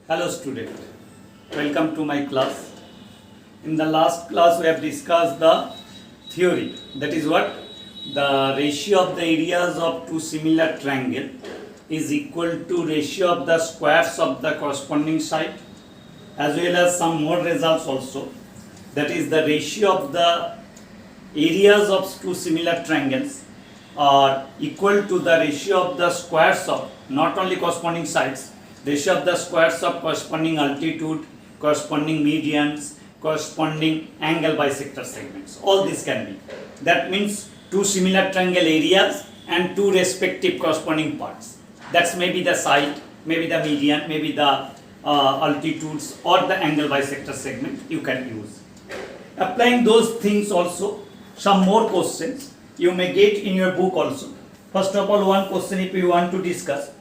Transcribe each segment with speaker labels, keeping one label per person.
Speaker 1: Hello student, welcome to my class. In the last class we have discussed the theory, that is what the ratio of the areas of two similar triangle is equal to ratio of the squares of the corresponding side, as well as some more results also, that is the ratio of the areas of two similar triangles are equal to the ratio of the squares of not only corresponding sides, ratio of the squares of corresponding altitude, corresponding medians, corresponding angle bisector segments. All this can be. That means two similar triangle areas and two respective corresponding parts. That's maybe the side, maybe the median, maybe the altitudes or the angle bisector segment you can use. Applying those things also, some more questions you may get in your book also. First of all, one question if you want to discuss.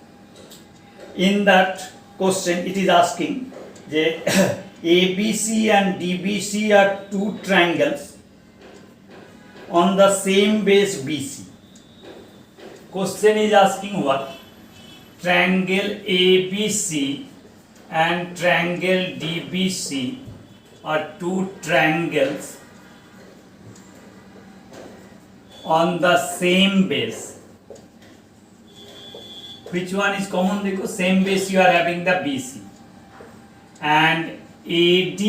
Speaker 1: In that question it is asking that ABC and DBC are two triangles on the same base BC. Question is asking what? Triangle ABC and triangle DBC are two triangles on the same base. Which one is common? Dekho, same base you are having the BC, and AD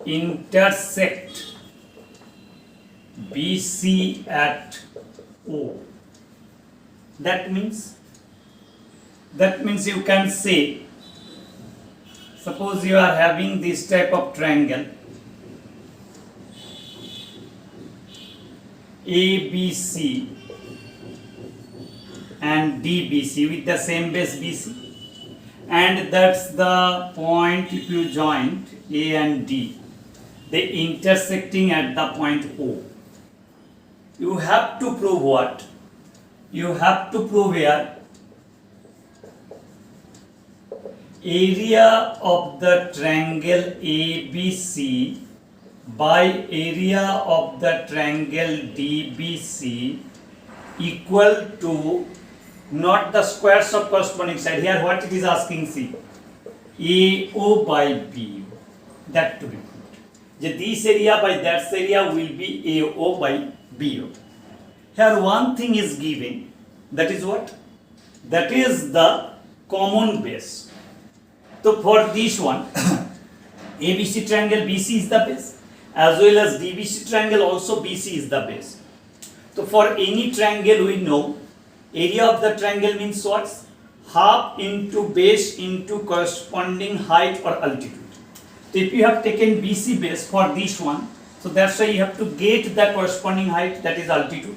Speaker 1: intersect BC at O. That means you can say, suppose you are having this type of triangle ABC and DBC with the same base BC, and that's the point if you join A and D, they intersecting at the point O. You have to prove what? You have to prove here area of the triangle ABC by area of the triangle DBC equal to not the squares of corresponding side. Here what it is asking, see, AO by BO, that to be proved. This area by that area will be AO by BO. Here one thing is given, that is what? That is the common base. So for this one ABC triangle BC is the base, as well as DBC triangle also BC is the base. So for any triangle we know area of the triangle means what? Half into base into corresponding height or altitude. So if you have taken BC base for this one, so that's why you have to get the corresponding height, that is altitude.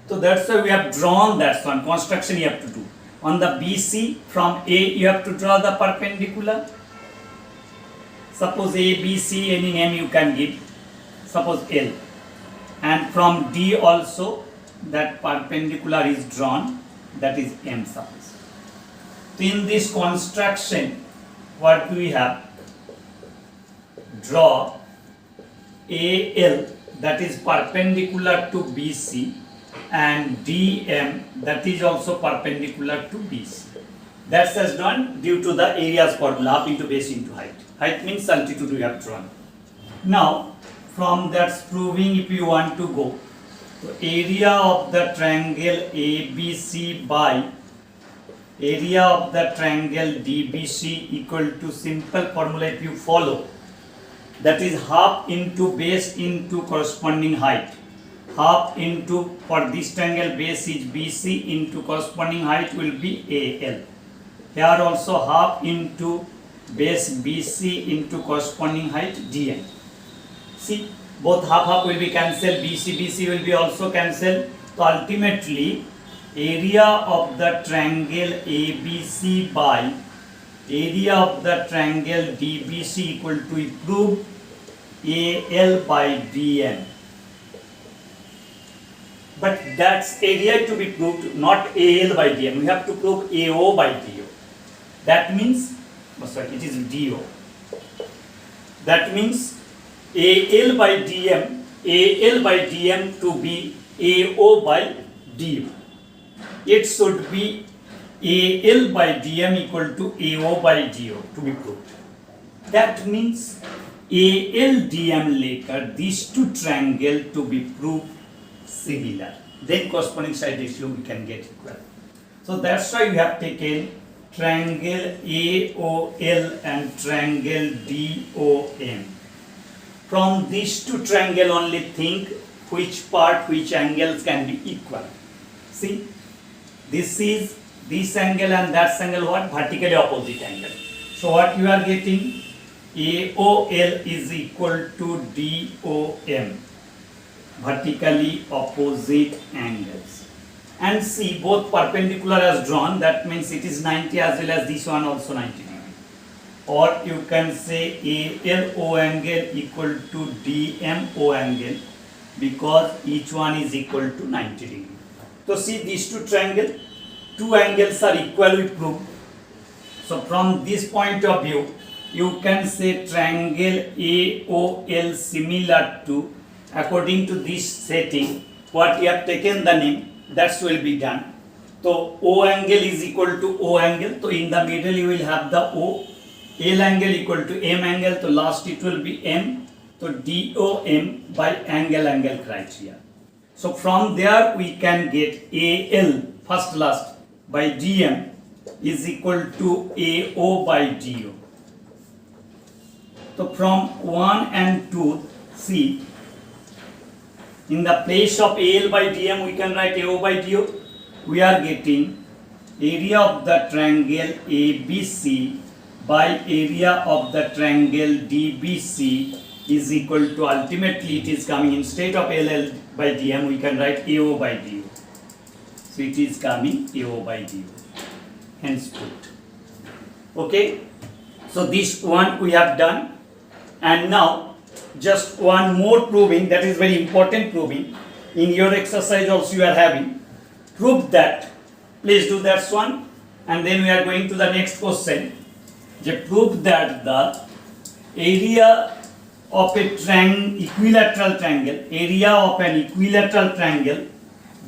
Speaker 1: So that's why we have drawn that one, construction you have to do. On the BC from A you have to draw the perpendicular. Suppose A, B, C, any name you can give, suppose L, and from D also that perpendicular is drawn, that is M suppose. So in this construction what do we have? Draw AL, that is perpendicular to BC, and DM, that is also perpendicular to BC. That's as done due to the areas formula, half into base into height. Height means altitude we have drawn. Now from that's proving if you want to go, so area of the triangle ABC by area of the triangle DBC equal to, simple formula if you follow, that is half into base into corresponding height. Half into, for this triangle base is BC into corresponding height will be AL. Here also half into base BC into corresponding height DN. See, both half will be cancelled, BC will be also cancelled. So ultimately area of the triangle ABC by area of the triangle DBC equal to prove AL by DN. But that's area to be proved, not AL by DN. We have to prove AO by DO. That means, sorry, it is DO. That means AL by DM to be AO by DO. It should be AL by DM equal to AO by DO to be proved. That means AL later these two triangles to be proved similar. Then corresponding side ratio we can get equal. So that's why we have taken triangle AOL and triangle DOM. From these two triangles only think which angles can be equal. See, this is this angle and that angle what? Vertically opposite angle. So what you are getting? AOL is equal to DOM. Vertically opposite angles. And see, both perpendicular as drawn, that means it is 90 as well as this one also 90 degree. Or you can say ALO angle equal to DMO angle because each one is equal to 90 degree. So see these two triangles, two angles are equally proved. So from this point of view, you can say triangle AOL similar to, according to this setting, what you have taken the name, that will be done. So O angle is equal to O angle. So in the middle you will have the O. L angle equal to M angle. So last it will be M. So DOM by angle criteria. So from there we can get AL first last by DM is equal to AO by DO. So from 1 and 2, see, in the place of AL by DM we can write AO by DO. We are getting area of the triangle ABC by area of the triangle DBC is equal to, ultimately it is coming, instead of LL by DM we can write AO by DO. So it is coming AO by DO. Hence put. Okay. So this one we have done. And now just one more proving, that is very important proving. In your exercise also you are having. Prove that. Please do that one. And then we are going to the next question. Prove that the area of a equilateral triangle, area of an equilateral triangle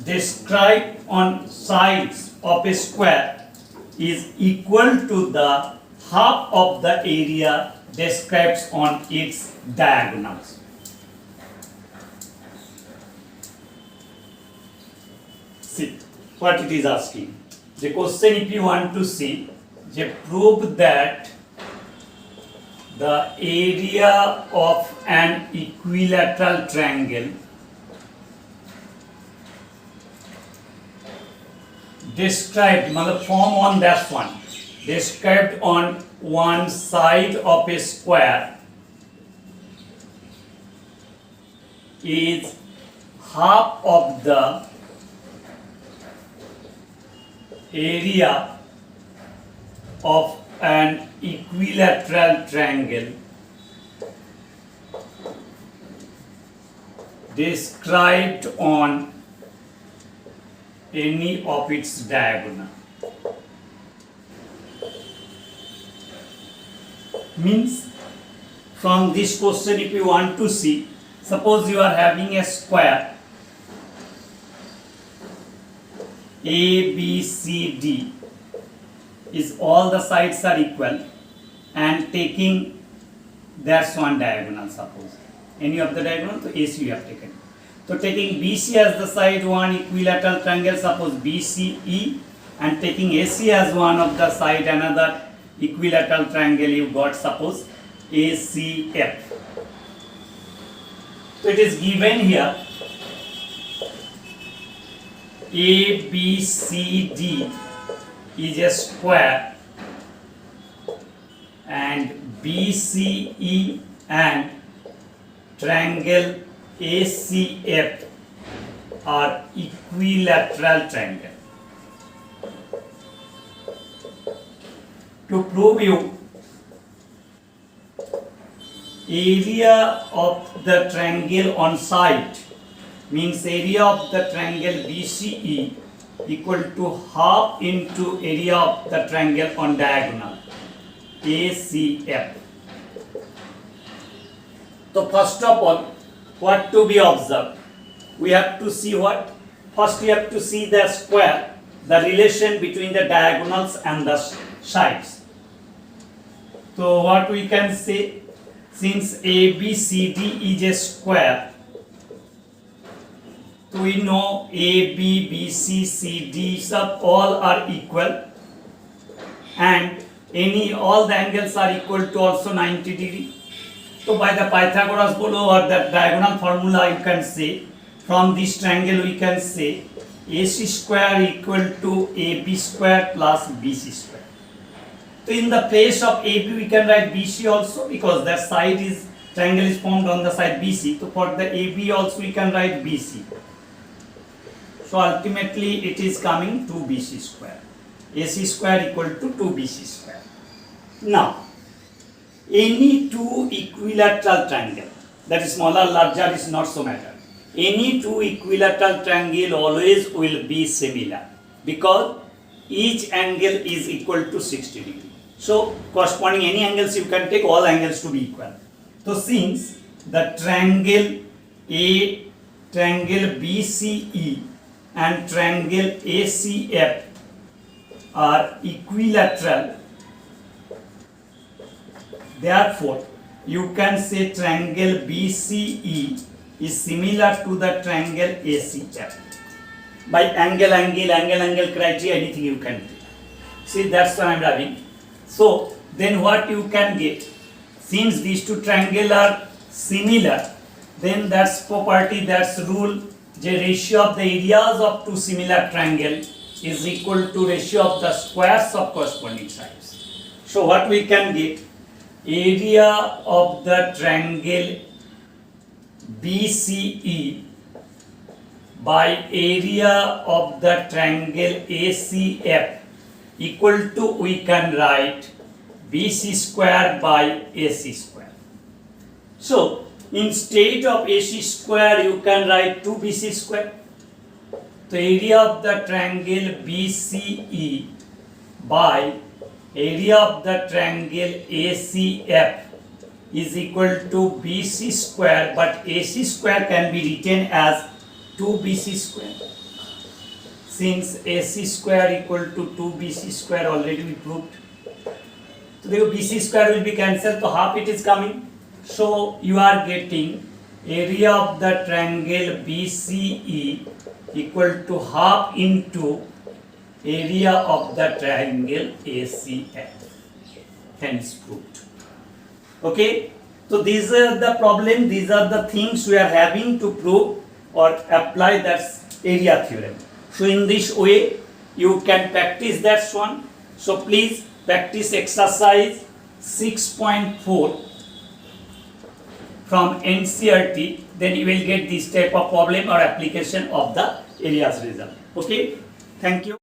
Speaker 1: described on sides of a square is equal to the half of the area described on its diagonals. See what it is asking. The question, if you want to see, prove that the area of an equilateral triangle described, form on that one, described on one side of a square is half of the area of an equilateral triangle described on any of its diagonal. Means from this question, if you want to see, suppose you are having a square ABCD is all the sides are equal and taking that's one diagonal, suppose any of the diagonal, so AC you have taken. So taking BC as the side one equilateral triangle, suppose BCE, and taking AC as one of the side another equilateral triangle you got, suppose ACF. So it is given here ABCD is a square and BCE and triangle ACF are equilateral triangle. To prove you, area of the triangle on side means area of the triangle BCE equal to half into area of the triangle on diagonal ACF. So first of all, what to be observed? We have to see what? First we have to see the square. the relation between the diagonals and the sides. So what we can say, since ABCD is a square, so we know AB, BC, CD sub all are equal, and all the angles are equal to also 90 degree. So by the Pythagoras below or the diagonal formula, you can say from this triangle we can say AC square equal to AB square plus BC square. So in the place of AB we can write BC also, because that side is triangle is formed on the side BC. So for the AB also we can write BC. So ultimately it is coming 2BC square. AC square equal to 2BC square. Now, any two equilateral triangle, that is smaller, larger is not so matter. Any two equilateral triangle always will be similar, because each angle is equal to 60 degree. So corresponding any angles you can take all angles to be equal. So since the triangle BCE and triangle ACF are equilateral, therefore you can say triangle BCE is similar to the triangle ACF. By angle criteria, anything you can do. See, that's what I am having. So then what you can get, since these two triangles are similar, then that's property, that's rule, the ratio of the areas of two similar triangles is equal to ratio of the squares of corresponding sides. So what we can get, area of the triangle BCE by area of the triangle ACF equal to, we can write BC square by AC square. So instead of AC square you can write 2BC square. The area of the triangle BCE by area of the triangle ACF is equal to BC square, but AC square can be written as 2BC square. Since AC square equal to 2BC square already we proved. So the BC square will be cancelled, so half it is coming. So you are getting area of the triangle BCE equal to half into area of the triangle ACF. Hence proved. Okay, so these are the problem, these are the things we are having to prove or apply that area theorem. So in this way you can practice that one. So please practice exercise 6.4 from NCERT, then you will get this type of problem or application of the areas result. Okay, thank you.